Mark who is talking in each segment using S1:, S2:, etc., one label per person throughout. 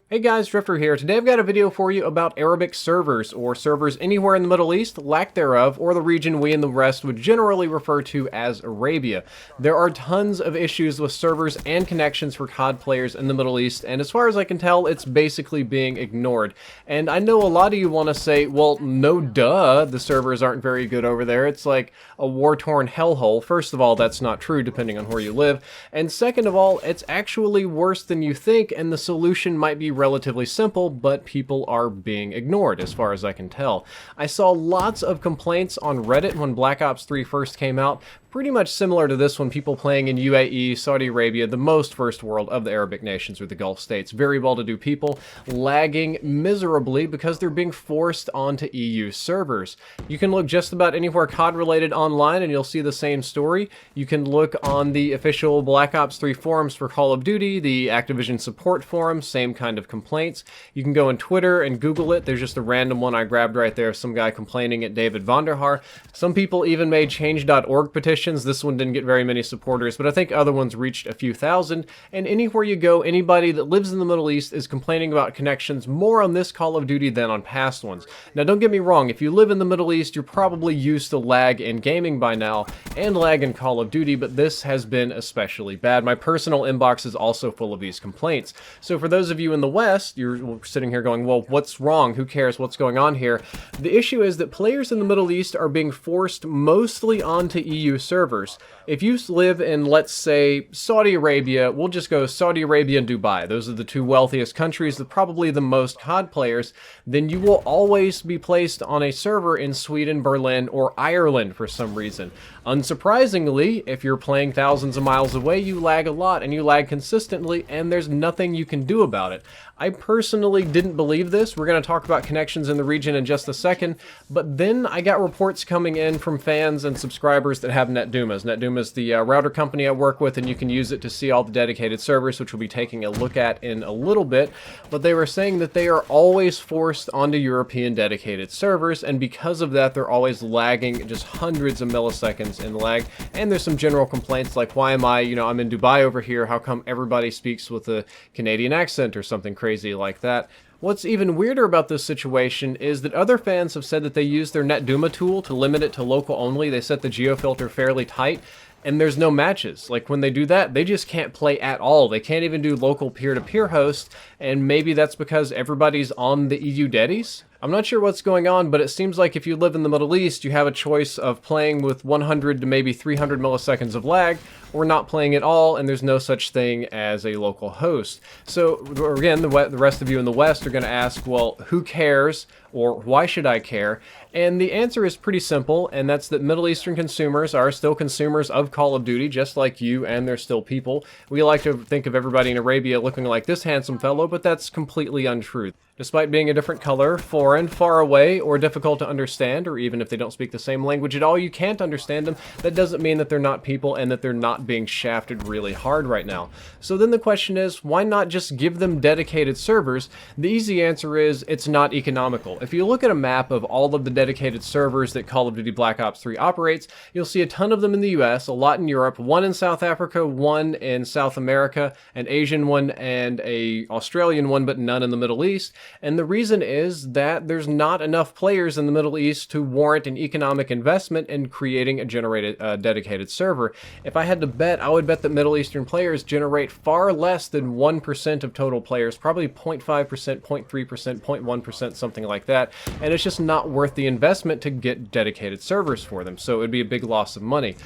S1: Hey guys, Drifter here. Today I've got a video for you about Arabic servers, or servers anywhere in the Middle East, lack thereof, or the region we in the West would generally refer to as Arabia. There are tons of issues with servers and connections for COD players in the Middle East, and as far as I can tell, it's basically being ignored. And I know a lot of you want to say, well, no duh, the servers aren't very good over there. It's like a war-torn hellhole. First of all, that's not true depending on where you live. And second of all, it's actually worse than you think, and the solution might be relatively simple, but people are being ignored as far as I can tell. I saw lots of complaints on Reddit when Black Ops 3 first came out, pretty much similar to this one, people playing in UAE, Saudi Arabia, the most first world of the Arabic nations or the Gulf states. Very well-to-do people lagging miserably because they're being forced onto EU servers. You can look just about anywhere COD-related online and you'll see the same story. You can look on the official Black Ops 3 forums for Call of Duty, the Activision support forum, same kind of complaints. You can go on Twitter and Google it. There's just a random one I grabbed right there, some guy complaining at David Vonderhaar. Some people even made change.org petitions. This one didn't get very many supporters, but I think other ones reached a few thousand. And anywhere you go, anybody that lives in the Middle East is complaining about connections more on this Call of Duty than on past ones. Now, don't get me wrong, if you live in the Middle East, you're probably used to lag in gaming by now and lag in Call of Duty, but this has been especially bad. My personal inbox is also full of these complaints. So for those of you in the West, you're sitting here going, well, what's wrong? Who cares? What's going on here? The issue is that players in the Middle East are being forced mostly onto EU servers. If you live in, let's say, Saudi Arabia, we'll just go Saudi Arabia and Dubai. Those are the two wealthiest countries with probably the most COD players. Then you will always be placed on a server in Sweden, Berlin, or Ireland for some reason. Unsurprisingly, if you're playing thousands of miles away, you lag a lot and you lag consistently, and there's nothing you can do about it. I personally didn't believe this. We're going to talk about connections in the region in just a second, but then I got reports coming in from fans and subscribers that have Netdumas. Netduma is the router company I work with, and you can use it to see all the dedicated servers, which we'll be taking a look at in a little bit. But they were saying that they are always forced onto European dedicated servers, and because of that, they're always lagging just hundreds of milliseconds in lag. And there's some general complaints like, why am I, I'm in Dubai over here, how come everybody speaks with a Canadian accent or something crazy like that? What's even weirder about this situation is that other fans have said that they use their Netduma tool to limit it to local only. They set the geofilter fairly tight, and there's no matches. Like, when they do that, they just can't play at all. They can't even do local peer-to-peer hosts, and maybe that's because everybody's on the EU dedies? I'm not sure what's going on, but it seems like if you live in the Middle East, you have a choice of playing with 100 to maybe 300 milliseconds of lag, or not playing at all, and there's no such thing as a local host. So again, the rest of you in the West are going to ask, well, who cares, or why should I care? And the answer is pretty simple, and that's that Middle Eastern consumers are still consumers of Call of Duty, just like you, and they're still people. We like to think of everybody in Arabia looking like this handsome fellow, but that's completely untrue. Despite being a different color, foreign, far away, or difficult to understand, or even if they don't speak the same language at all, you can't understand them. That doesn't mean that they're not people and that they're not being shafted really hard right now. So then the question is, why not just give them dedicated servers? The easy answer is, it's not economical. If you look at a map of all of the dedicated servers that Call of Duty Black Ops 3 operates, you'll see a ton of them in the US, a lot in Europe, one in South Africa, one in South America, an Asian one, and a Australian one, but none in the Middle East. And the reason is that there's not enough players in the Middle East to warrant an economic investment in creating a dedicated server. If I had to bet, I would bet that Middle Eastern players generate far less than 1% of total players, probably 0.5%, 0.3%, 0.1%, something like that. And it's just not worth the investment to get dedicated servers for them. So it would be a big loss of money.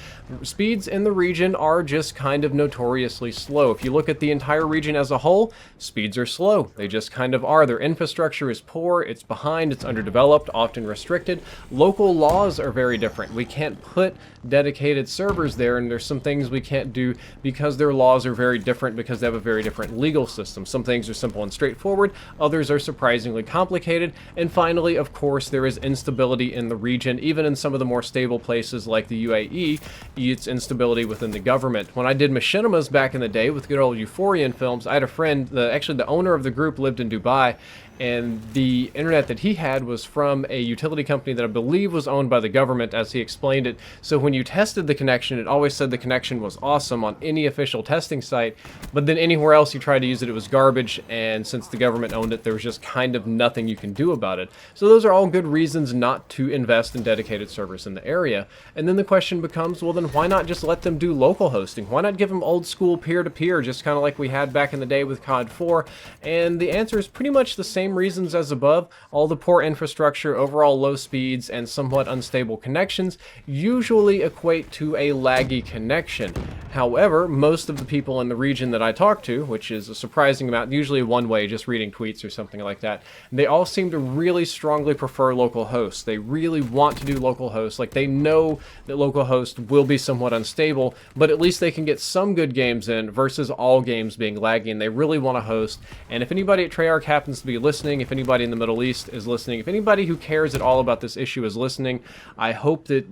S1: Speeds in the region are just kind of notoriously slow. If you look at the entire region as a whole, speeds are slow. They just kind of are. Their infrastructure is poor, it's behind, it's underdeveloped, often restricted. Local laws are very different. We can't put dedicated servers there, and there's some things we can't do because their laws are very different, because they have a very different legal system. Some things are simple and straightforward, others are surprisingly complicated, and finally, of course, there is instability in the region. Even in some of the more stable places like the UAE, it's instability within the government. When I did machinimas back in the day with good old Euphorian films, I had a friend, actually the owner of the group lived in Dubai, and the internet that he had was from a utility company that I believe was owned by the government, as he explained it. So when you tested the connection, it always said the connection was awesome on any official testing site, but then anywhere else you tried to use it, it was garbage, and since the government owned it, there was just kind of nothing you can do about it. So those are all good reasons not to invest in dedicated servers in the area. And then the question becomes, well then why not just let them do local hosting? Why not give them old school peer-to-peer, just kind of like we had back in the day with COD 4? And the answer is pretty much the same reasons as above. All the poor infrastructure, overall low speeds, and somewhat unstable connections usually equate to a laggy connection. However, most of the people in the region that I talk to, which is a surprising amount, usually one way, just reading tweets or something like that, they all seem to really strongly prefer local hosts. They really want to do local hosts. Like, they know that local host will be somewhat unstable, but at least they can get some good games in versus all games being laggy, and they really want to host. And if anybody at Treyarch happens to be listening, if anybody in the Middle East is listening, if anybody who cares at all about this issue is listening, I hope that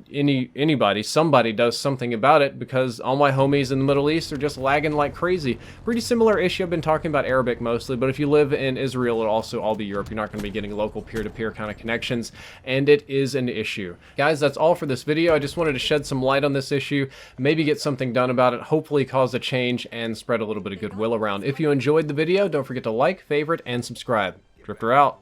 S1: somebody does something about it, because all my homies in the Middle East are just lagging like crazy. Pretty similar issue. I've been talking about Arabic mostly, but if you live in Israel, it'll also all be Europe. You're not going to be getting local peer-to-peer kind of connections, and it is an issue. Guys, that's all for this video. I just wanted to shed some light on this issue, maybe get something done about it, hopefully cause a change, and spread a little bit of goodwill around. If you enjoyed the video, don't forget to like, favorite, and subscribe. Drifter out.